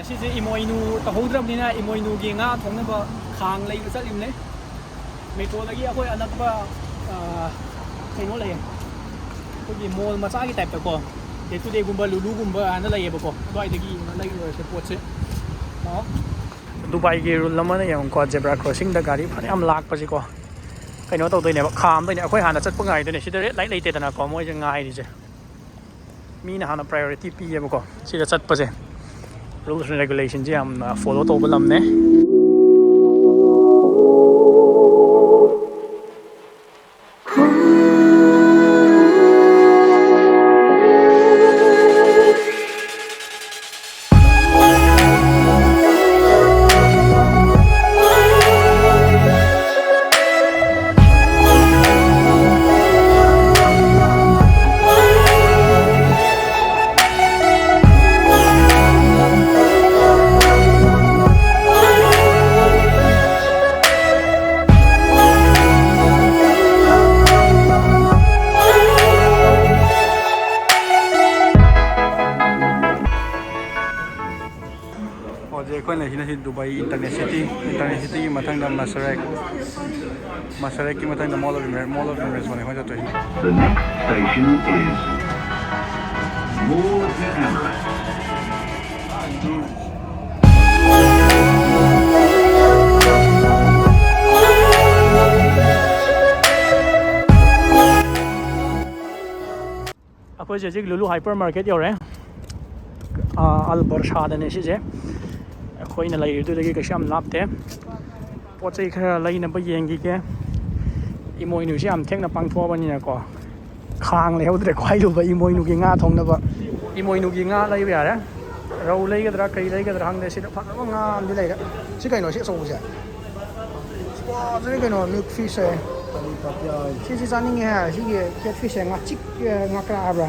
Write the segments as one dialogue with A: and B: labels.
A: ꯑꯁꯤꯁꯦ ꯏꯃꯣꯏꯅꯨ ꯇꯧꯍꯧꯗ꯭ꯔꯕꯅꯤꯅ ꯏꯃꯣꯏꯅꯨꯒꯤ ꯉꯥ ꯊꯣꯡꯅꯕ ꯈꯥꯡ ꯂꯩꯕ ꯆꯠꯂꯤꯕꯅꯦ ꯃꯦꯇ꯭ꯔꯣꯗꯒꯤ ꯑꯩꯈꯣꯏ ꯑꯅꯛꯄ ꯀꯩꯅꯣ ꯂꯩꯌꯦ ꯑꯩꯈꯣꯏꯒꯤ ꯃꯣꯜ ꯃꯆꯥꯒꯤ ꯇꯥꯏꯞꯇꯀꯣ ꯗꯦ ꯇꯨ ꯗꯦꯒꯨꯝꯕ ꯂꯨꯂꯨꯒꯨꯝꯕ ꯍꯥꯏꯅ ꯂꯩꯌꯦꯕꯀꯣ ꯑꯗꯨꯋꯥꯏꯗꯒꯤ ꯂꯩꯔꯨꯔꯁꯦ ꯄꯣꯠꯁꯦ ꯗꯨꯕꯥꯏꯒꯤ ꯔꯨꯜ ꯑꯃꯅ ꯌꯦꯡꯉꯨꯀꯣ ꯖꯦꯕ꯭ꯔꯥ ꯀ꯭ꯔꯣꯁꯤꯡꯗ ꯒꯥꯔꯤ ꯐꯅꯌꯥꯝ ꯂꯥꯛꯄꯁꯤꯀꯣ ꯀꯩꯅꯣ ꯇꯧꯗꯣꯏꯅꯦꯕ ꯈꯥꯝꯗꯣꯏꯅꯦ ꯑꯩꯈꯣꯏ ꯍꯥꯟꯅ ꯆꯠꯄ ꯉꯥꯏꯗꯣꯏꯅꯦ ꯁꯤꯗ ꯔꯦꯠ ꯂꯥꯏꯠ ꯂꯩꯇꯦꯗꯅꯀꯣ ꯃꯣꯏꯁꯦ ꯉꯥꯏꯔꯤꯁꯦ ꯃꯤꯅ ꯍꯥꯟꯅ ꯄ꯭ꯔꯥꯏꯌꯣꯔꯤꯇꯤ ꯄꯤꯌꯦꯕꯀꯣ ꯁꯤꯗ ꯆꯠꯄꯁꯦ ꯔꯨꯜꯁ ꯑꯦꯟ ꯔꯦꯒꯨꯂꯦꯁꯟꯁꯦ ꯌꯥꯝꯅ ꯐꯣꯂꯣ ꯇꯧꯕ ꯂꯝꯅꯦ ꯍꯧꯖꯤꯛ ꯑꯩꯈꯣꯏꯅ ꯁꯤꯅ ꯗꯨꯕꯥꯏ ꯏꯟꯇꯔꯅꯦꯠ ꯁꯤꯇꯤꯒꯤ ꯃꯊꯪꯗ ꯃꯁꯔꯦꯛꯀꯤ ꯃꯊꯪꯗ ꯃꯣꯜ ꯑꯣꯐ ꯏꯃꯦꯔꯦꯖꯃꯦꯟ ꯑꯩꯈꯣꯏ ꯆꯠꯇꯣꯏꯁꯤ
B: The next station is Mall of the Emirates.
A: ꯑꯩꯈꯣꯏꯁꯦ ꯍꯧꯖꯤꯛ ꯂꯨꯂꯨ ꯍꯥꯏꯄꯔ ꯃꯥꯔꯀꯦꯠ ꯌꯧꯔꯦ ꯑꯜ ꯕꯔꯁꯥꯗꯅꯦ ꯁꯤꯁꯦ ꯑꯩꯈꯣꯏꯅ ꯂꯩꯔꯤꯗꯨꯗꯒꯤ ꯀꯩꯁꯨ ꯌꯥꯝ ꯂꯥꯞꯇꯦ ꯄꯣꯠ ꯆꯩ ꯈꯔ ꯂꯩꯅꯕ ꯌꯦꯡꯈꯤꯒꯦ ꯏꯃꯣꯏꯅꯨꯁꯦ ꯌꯥꯝ ꯊꯦꯡꯅ ꯄꯥꯡꯊꯣꯛꯑꯕꯅꯤꯅꯀꯣ ꯈꯥꯡ ꯂꯩꯍꯧꯗ꯭ꯔꯦ ꯈ꯭ꯋꯥꯏꯂꯨꯕ ꯏꯃꯣꯏꯅꯨꯒꯤ ꯉꯥ ꯊꯣꯡꯅꯕ ꯏꯃꯣꯏꯅꯨꯒꯤ ꯉꯥ ꯂꯩꯕ ꯌꯥꯔꯦ ꯔꯧ ꯂꯩꯒꯗ꯭ꯔꯥ ꯀꯩ ꯂꯩꯒꯗ꯭ꯔꯥ ꯈꯪꯗꯦ ꯁꯤꯗ ꯐꯖꯕ ꯉꯥ ꯑꯃꯗꯤ ꯂꯩꯔꯦ ꯁꯤ ꯀꯩꯅꯣ ꯁꯤ ꯑꯆꯧꯕꯁꯦ ꯁꯤ ꯀꯩꯅꯣ ꯃꯤꯜꯛ ꯐꯤꯁꯁꯦ ꯁꯤꯁꯤ ꯆꯥꯅꯤꯡꯉꯦ ꯁꯤꯒꯤ ꯀꯦꯠ ꯐꯤꯁꯁꯦ ꯉꯥꯆꯤꯛ ꯉꯥꯀ꯭ꯔꯥ ꯍꯥꯏꯕ꯭ꯔꯥ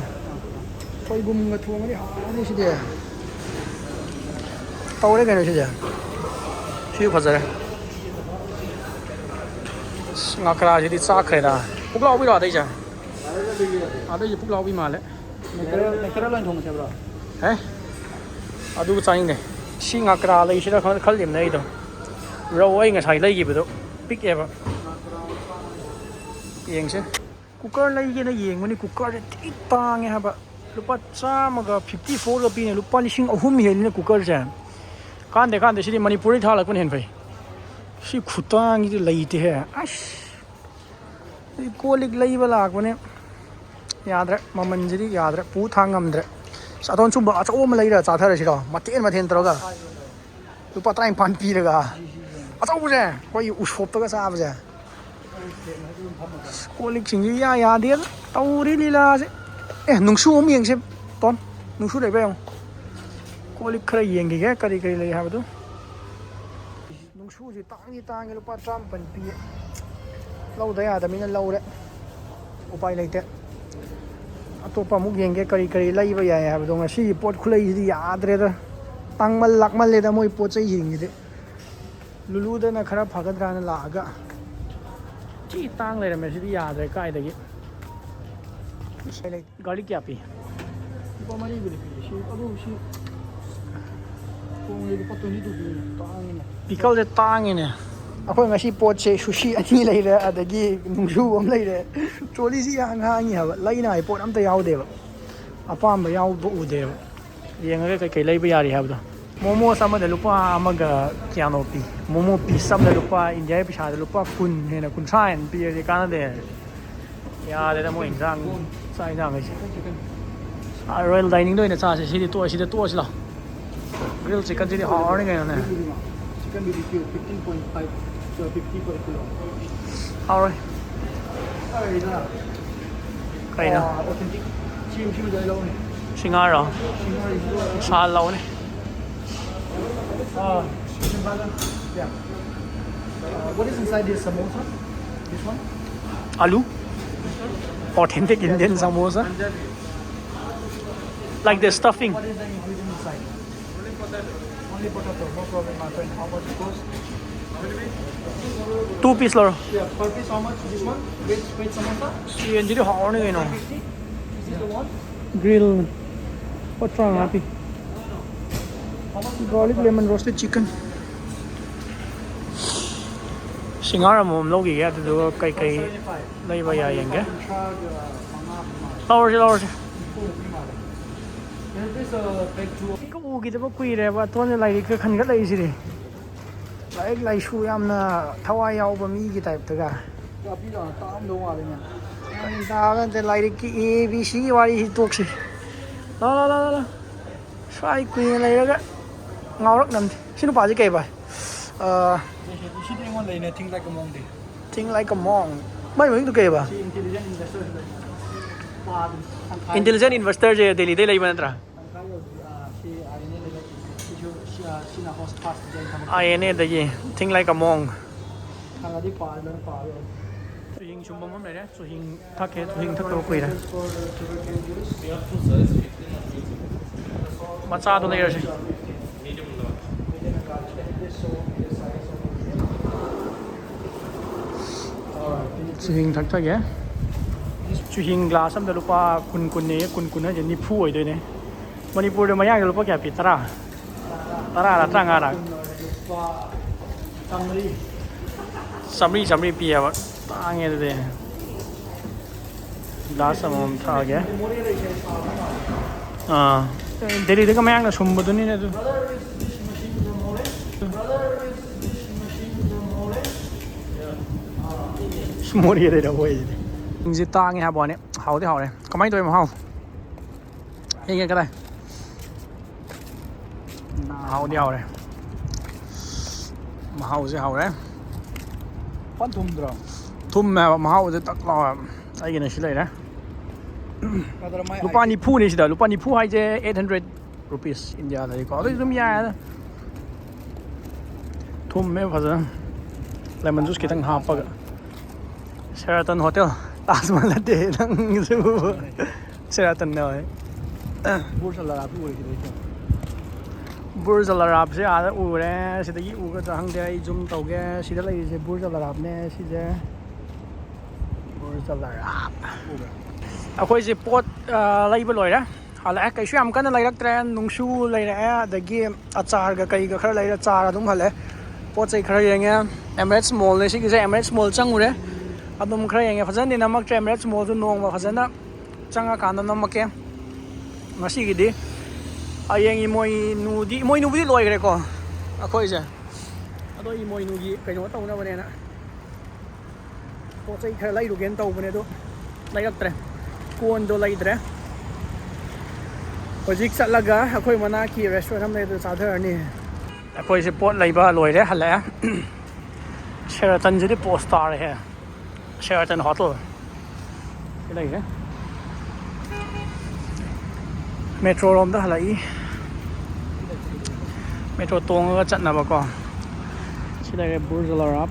A: ꯁꯣꯏꯕꯨꯝꯒ ꯊꯣꯡꯉꯗꯤ ꯍꯥꯎꯔꯅꯤ ꯁꯤꯗꯤ ꯇꯧꯔꯦ ꯀꯩꯅꯣ ꯁꯤꯁꯦ ꯁꯤ ꯐꯖꯔꯦ ꯉꯥꯀ꯭ꯔꯥꯁꯤꯗꯤ ꯆꯥꯛꯈ꯭ꯔꯦꯗ ꯄꯨꯛꯂꯥꯎꯕꯤꯔꯣ ꯑꯗꯩꯁꯦ ꯑꯗꯩꯁꯦ ꯄꯨꯛꯂꯥꯎꯕꯤ ꯃꯥꯜꯂꯦ ꯃꯦꯀꯔꯦꯜ ꯑꯣꯏꯅ ꯊꯣꯡꯉꯁꯦꯕ꯭ꯔꯣ ꯑꯗꯨꯒ ꯆꯥꯅꯤꯡꯗꯦ ꯁꯤ ꯉꯥꯀ꯭ꯔꯥ ꯂꯩꯁꯤꯔ ꯈꯜꯂꯤꯕꯅꯦ ꯑꯩꯗꯣ ꯔꯧ ꯑꯩ ꯉꯁꯥꯏ ꯂꯩꯈꯤꯕꯗꯣ ꯄꯤꯛꯑꯦꯕ ꯌꯦꯡꯁꯦ ꯀꯨꯀꯔ ꯂꯩꯒꯦꯅ ꯌꯦꯡꯕꯅꯤ ꯀꯨꯀꯔꯁꯦ ꯊꯤ ꯇꯥꯡꯉꯦ ꯍꯥꯏꯕ ꯂꯨꯄꯥ 154ꯒ ꯄꯤꯅꯦ ꯂꯨꯄꯥ 3,000 ꯍꯦꯜꯂꯤꯅꯦ ꯀꯨꯀꯔꯁꯦ ꯀꯥꯟꯗꯦ ꯁꯤꯗꯤ ꯃꯅꯤꯄꯨꯔꯗꯒꯤ ꯊꯥꯜꯂꯛꯄꯅ ꯍꯦꯟꯅ ꯐꯩ ꯁꯤ ꯈꯨꯇꯥꯡꯒꯤꯗꯤ ꯂꯩꯇꯦꯍꯦ ꯑꯁ ꯀꯣꯜ ꯂꯤꯛ ꯂꯩꯕ ꯂꯥꯛꯄꯅꯦ ꯌꯥꯗ꯭ꯔꯦ ꯃꯃꯜꯁꯤꯗꯤ ꯌꯥꯗ꯭ꯔꯦ ꯄꯨ ꯊꯥꯡ ꯉꯝꯗ꯭ꯔꯦ ꯑꯗꯣꯟ ꯁꯨꯝꯕ ꯑꯆꯧꯕ ꯑꯃ ꯂꯩꯔ ꯆꯥꯊꯔꯁꯤꯔꯣ ꯃꯊꯦꯟ ꯇꯧꯔꯒ ꯂꯨꯄꯥ 15 ꯄꯤꯔꯒ ꯑꯆꯧꯕꯁꯦ ꯑꯩꯈꯣꯏꯒꯤ ꯎꯁꯣꯞꯇꯒ ꯆꯥꯕꯁꯦ ꯀꯣꯜ ꯂꯤꯛꯁꯤꯡꯁꯤ ꯌꯥꯗꯦ ꯇꯧꯔꯤ ꯂꯤꯂꯥꯁꯦ ꯅꯨꯡꯁꯨ ꯑꯃ ꯌꯦꯡꯁꯦ ꯇꯣꯟ ꯅꯨꯡꯁꯨ ꯂꯩꯕ ꯌꯦꯡꯉꯣ ꯀꯣꯜ ꯂꯤꯛ ꯈꯔ ꯌꯦꯡꯈꯤꯒꯦ ꯀꯔꯤ ꯂꯩ ꯍꯥꯏꯕꯗꯨ ꯅꯨꯡꯁꯨꯁꯤ ꯇꯥꯡꯉꯤ ꯂꯨꯄꯥ 150 ꯄꯤꯌꯦ ꯂꯧꯗ ꯌꯥꯗꯕꯅꯤꯅ ꯂꯧꯔꯦ ꯎꯄꯥꯏ ꯂꯩꯇꯦ ꯑꯇꯣꯞꯄ ꯑꯃꯨꯛ ꯌꯦꯡꯒꯦ ꯀꯔꯤ ꯂꯩꯕ ꯌꯥꯏ ꯍꯥꯏꯕꯗꯣ ꯉꯁꯤꯒꯤ ꯄꯣꯠ ꯈꯨꯂꯩꯁꯤꯗꯤ ꯌꯥꯗ꯭ꯔꯦꯗ ꯂꯥꯛꯃꯜꯂꯦꯗ ꯃꯣꯏ ꯄꯣꯠ ꯆꯩꯁꯤꯡꯁꯤꯗꯤ ꯂꯨꯂꯨꯗꯅ ꯈꯔ ꯐꯒꯗ꯭ꯔꯥꯅ ꯂꯥꯛꯑꯒ ꯆꯤ ꯇꯥꯡ ꯂꯩꯔꯝꯃꯦ ꯁꯤꯗꯤ ꯌꯥꯗ꯭ꯔꯦ ꯀꯥꯏꯗꯒꯤ ꯒꯥꯔꯤ ꯀꯌꯥ ꯄꯤ ꯂꯨꯄꯥ 4 ꯄꯤ ꯁꯤ ꯑꯗꯨ ꯁꯤ ꯂꯨꯄꯥ 22 ꯄꯤ ꯇꯥꯡꯉꯤꯅꯦ ꯄꯤꯀꯜꯁꯦ ꯇꯥꯡꯉꯤꯅꯦ ꯑꯩꯈꯣꯏ ꯉꯁꯤ ꯄꯣꯠꯁꯦ ꯁꯨꯁꯤ 2 ꯂꯩꯔꯦ ꯑꯗꯒꯤ ꯅꯨꯡꯁꯨ ꯑꯃ ꯂꯩꯔꯦ ꯇ꯭ꯔꯣꯂꯤꯁꯤ ꯍꯥꯡꯉꯤ ꯍꯥꯏꯕ ꯂꯩꯅꯉꯥꯏ ꯄꯣꯠ ꯑꯝꯇ ꯌꯥꯎꯗꯦꯕ ꯑꯄꯥꯝꯕ ꯌꯥꯎꯕ ꯎꯗꯦꯕ ꯌꯦꯡꯉꯒ ꯀꯩꯀꯩ ꯂꯩꯕ ꯌꯥꯔꯤ ꯍꯥꯏꯕꯗꯣ ꯃꯣꯃꯣꯁ ꯑꯃꯗ ꯂꯨꯄꯥ 1ꯒ ꯀꯌꯥꯅꯣ ꯄꯤ ꯃꯣꯃꯣ ꯄꯤꯁ ꯑꯃꯗ ꯂꯨꯄꯥ ꯏꯟꯗꯤꯌꯥꯒꯤ ꯄꯩꯁꯥꯗ ꯂꯨꯄꯥ 10 ꯍꯦꯟꯅ 30 ꯍꯦꯟꯅ ꯄꯤꯔꯗꯤ ꯀꯥꯟꯅꯗꯦ ꯌꯥꯗꯦꯗ ꯃꯣꯏ ꯆꯥꯛ ꯏꯟꯖꯥꯡꯈꯩꯁꯦ ꯔꯣꯌꯦꯜ ꯗꯥꯏꯅꯤꯡꯗ ꯑꯣꯏꯅ ꯆꯥꯁꯦ ꯁꯤꯗꯤ ꯁꯤꯗ ꯇꯣꯛꯑꯁꯤ ꯂꯥꯎ ꯒ꯭ꯔꯤꯜ ꯆꯤꯛꯀꯟꯁꯤꯗꯤ ꯍꯥꯎꯔꯅꯤ ꯀꯩꯅꯣꯅꯦ Chicken BBQ 15.5 to 50 per kilo. Alright. Kaya na. Authentic. Chim dai lo ne. Singara. Sal lo ne. Yeah. What is inside this samosa? This one? Aloo. Authentic Indian samosa. Like the stuffing. What is the ingredient inside? Only potato, no problem, my friend. How much it cost? 2 piece lor. Yeah, per piece how much? This one? Veg samosa? See, and did how are you know? 50? Is it the one? Grill. What's wrong, happy? How garlic lemon roasted chicken. Singara mom logi ya tu kai lai ba ya yenge. Lower. Ko u gi da ba kui re ba ton lai ka khan ga lai si re. Lai shu yam na thawai yaw ba mi gi type ta ga. Ka pi da ta am do wa le nya. Ta ga de lai ki a b c wa ri tok si. La. Sai kui lai ga ngau rak nam. Sinu pa ji kai ba. Think like a monk. Mấy người tu kể ba? Intelligent investor je Delhi de lai ban tra. Ai ne da ye think like a monk. Su hing chum bom này đấy, su hing thắc to quỷ đấy. Macha tu này rồi. Suhing thắc thôi nhé. Suhing glass am da lupa kun ne kun na je ni phu oi de ne. Manipur de maya lupa kya pi tara la tanga ra. Samri pi ya ta nge de. Glass am tha ge. Delhi de ka maya na sum bu ni ne du. Mua đi đây đâu vậy? Mình ta nghe hà bò này, hậu thì hậu này, có mấy tuổi mà không? Nghe cái này, hậu đi hậu này, mà hậu sẽ hậu đấy. Quán thum mà hậu thì tắc lo, cái này xí này đấy. Lupa Manipur này xí đó, Lupa Manipur hay chứ 800 rupees India này có cái giống nhà đó. Thum mấy phải không? Lemon juice cái thằng hộp vậy. Sheraton Hotel, Taj Mahal de nang su Sheraton rồi. Burj Al Arab se ada u re, se dagi u ka hang de zoom tau ge, si da lai se Burj Al Arab ne si je Burj Al Arab. Akhoi se pot lai ba loi ra. Hala kai sham kan lai rak tren nung su lai ra dagi achar ga kai ga khar lai ra char adum hale. Pot chai khar yenge Emirates Mall ne si ge Emirates Mall chang u re. Adum khra yang fajan ni namak Emirates Mall chu nong ma fajan na changa kan na namak ke ngasi gi di ayeng Imoi nu bi loi gre ko akhoi je ado Imoi nu gi kai no tau na bane na po chai khra lai ru gen tau bane do lai rak tre kon do lai tre hojik sat laga akhoi mana ki restaurant am nei do sa thar ni akhoi se pot lai ba loi re hala Sheraton je di post star hai Sheraton Hotel. Cái này đấy. Metro rom đó lại. Metro tuông cái trận nào mà còn. Chỉ đây là Burj Al Arab.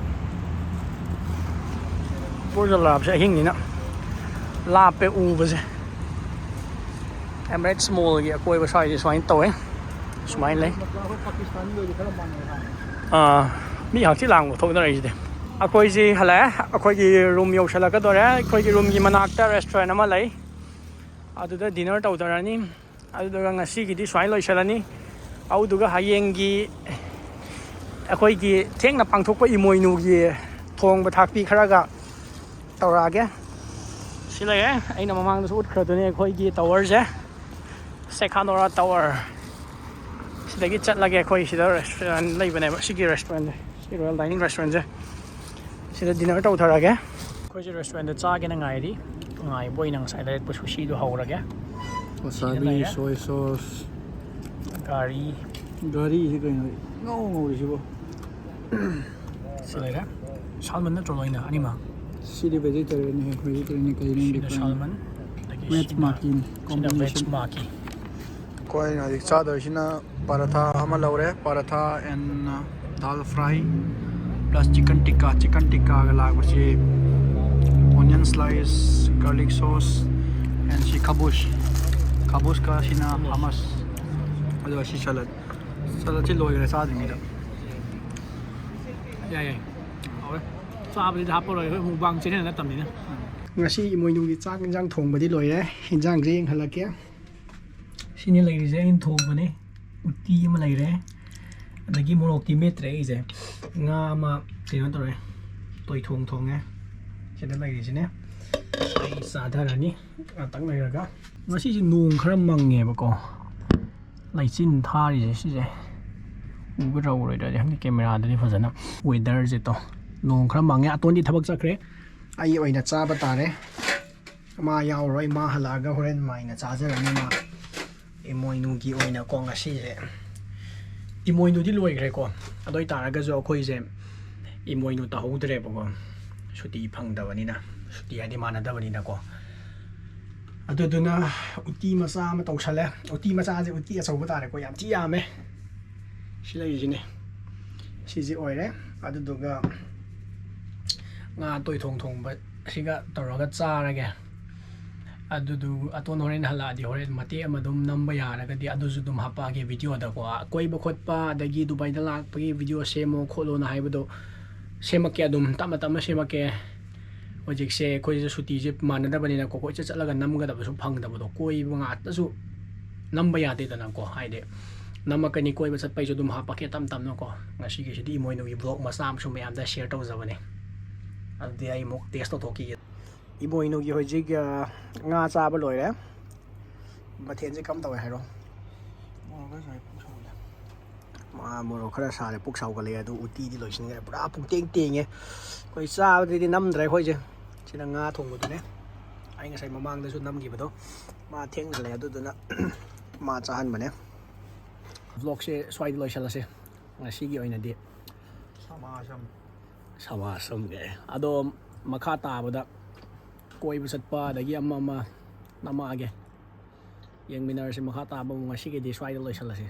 A: Burj Al Arab sẽ hình gì nữa. La PU vậy. Emirates Mall kìa, coi vào xoay thì xoay tối. Xoay lấy. Mỹ học chỉ làm của thôi đó là gì đấy. Akhoi ji hala akhoi gi room yo shala ka dore akhoi gi room gi manakta restaurant ama lai adu da dinner tau darani adu da ngasi gi di swai loi shalani au du ga hayeng gi akhoi gi theng na pangthok pa Imoi nu gi thong ba thak pi khara ga tawra ge silai ai na mamang da ut khra do ne akhoi gi tower je Sekhanora Tower sidagi chat lage akhoi sida restaurant lai bane ba sigi restaurant si royal dining restaurant je sida dinner tau thara ge khoi ji restaurant da cha ge na ngai ri ngai boi nang sai direct sushi do haura ge wasabi soy sauce gari ji kai ngau ri bo sila ga salmon na troloi na anima sidi vegetarian he vegetarian kai ni de salmon veg maki combination maki koi na dik cha da shina paratha ama laure paratha and dal fry plus chicken tikka ga lag si onion slice garlic sauce and si kabush ka sina hummus ado si salad chi loi ga sa ding da ya awe sa ba da po loi hu bang chen na tam ni na ngasi Imoi nu gi chak injang thong ba di loi re injang je ing halake sini lai je in thong ba ne utti uti ama leire adagi morok ti metre ise nga ama kino tore toi thong thong nge sida leire sine ai sadarani atang leiraga ngasi si nung khara mangne ba ko laichin thari je si je uga raw roi da hang camera da ni fazana weather je to nung khara mangne aton di thabak chakre ai oina cha ba tare ma yaw roi ma halaga horen maina chajarani ma Emoinu gi oina ko ngasi je Emoinu di loigre ko adoi taraga jo khoi je Emoinu ta hodre ba ko suti phangdawani na suti adi manadawani na ko aduduna uti masa ma tawsale uti macha je uti achau tare ko yam ti yame silai jine siji oire aduduga nga toi thong thong ba siga taraga charage adudu aton horen hala di horen mate amadum namba yaraga di aduzu dum hapa ge video da ko koi ba khotpa adagi dubai da lak pagi video semo kholo na haibado semake adum tama tama semake hojik se koi je suti je manada bani na ko koi chalaga namga da su phang da bodo koi nga ta su namba yade da na ko haide namakani koi ba chat pai ju dum hapa ke tam tam no ko ngasi ge di Emoinu gi vlog masam su mayam da share taw jabane adi ai mok test to ki Emoinu gi hojik nga cha ba loire mathen je kam taw hai ro ma moro khara sare puk sau ga le adu uti di loisin ga pura puk teng teng e koi cha di nam drai khoi je sina nga thong bu ne ai nga sai mamang da su nam gi ba do ma theng le adu na ma cha han bane vlog se swai loisala se ngasi gi oina di sama asam ge ado makha ta ba da koi bu sat pa da gi amma nama ge yang minar se makha ta ba ngasi gi di swai loisala se